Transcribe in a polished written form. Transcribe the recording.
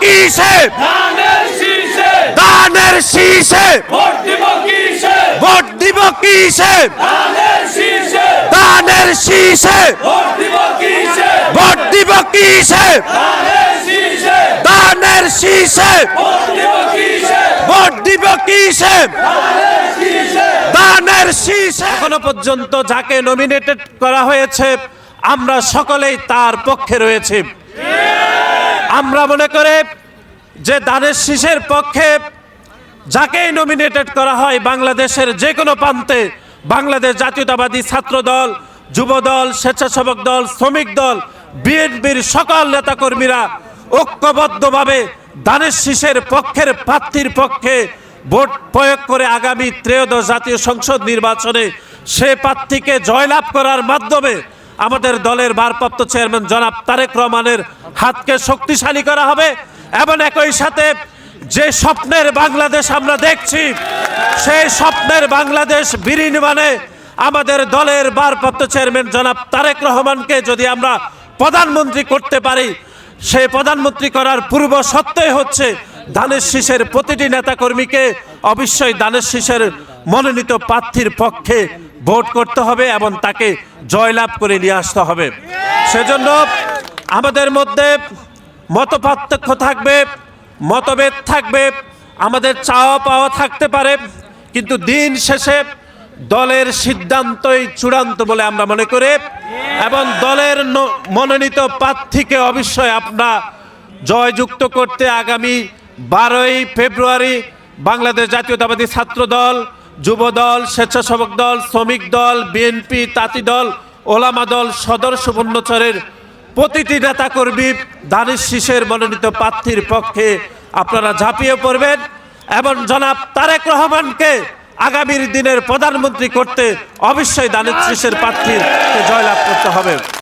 কিসে দানের শীষে ভোট দিব কিসে দানের শীষে ভোট দিব কিসে দানের শীষে ভোট দিব কিসে দানের শীষে। এখনো পর্যন্ত যাকে নমিনেটেড করা হয়েছে আমরা সকলেই তার পক্ষে রয়েছে। আমরা মনে করে যে দানের শীষের পক্ষে যাকেই নমিনেটেড করা হয় বাংলাদেশের যে কোনো প্রান্তে বাংলাদেশ জাতীয়তাবাদী ছাত্র দল, যুব দল, স্বেচ্ছাসেবক দল, শ্রমিক দল, বিএনপির সকল নেতাকর্মীরা ঐক্যবদ্ধভাবে দানের শীষের পক্ষের প্রার্থীর পক্ষে ভোট প্রয়োগ করে আগামী ত্রয়োদশ জাতীয় সংসদ নির্বাচনে সে প্রার্থীকে জয়লাভ করার মাধ্যমে আমাদের দলের ভারপ্রাপ্ত চেয়ারম্যান জনাব তারেক রহমানের হাতকে শক্তিশালী করা হবে। এবং একই সাথে যে স্বপ্নের বাংলাদেশ আমরা দেখছি সেই স্বপ্নের বাংলাদেশ বিনির্মাণে আমাদের দলের ভারপ্রাপ্ত চেয়ারম্যান জনাব তারেক রহমানকে যদি আমরা প্রধানমন্ত্রী করতে পারি, সেই প্রধানমন্ত্রী করার পূর্ব সত্ত্বই হচ্ছে দানের শীষের প্রতিটি নেতাকর্মীকে অবশ্যই দানের শীষের মনোনীত প্রার্থীর পক্ষে ভোট করতে হবে এবং তাকে জয়লাভ করে নিয়ে আসতে হবে। সেজন্য আমাদের মধ্যে মতপার্থক্য থাকবে, মতভেদ থাকবে, আমাদের চাওয়া পাওয়া থাকতে পারে, কিন্তু দিন শেষে দলের সিদ্ধান্তই চূড়ান্ত বলে আমরা মনে করি এবং দলের মনোনীত প্রার্থীকে অবশ্যই আমরা জয়যুক্ত করতে আগামী 12ই ফেব্রুয়ারি বাংলাদেশ জাতীয়তাবাদী ছাত্র দল, যুব দল, স্বেচ্ছাসেবক দল, শ্রমিক দল, বিএনপি, তাঁতি দল, ওলামা দল, সদর সুবর্ণচরের প্রতিটি নেতাকর্মী দানের শীষের মনোনীত প্রার্থীর পক্ষে আপনারা ঝাঁপিয়ে পড়বেন এবং জনাব তারেক রহমানকে আগামীর দিনের প্রধানমন্ত্রী করতে অবশ্যই দানের শীষের প্রার্থীকে জয়লাভ করতে হবে।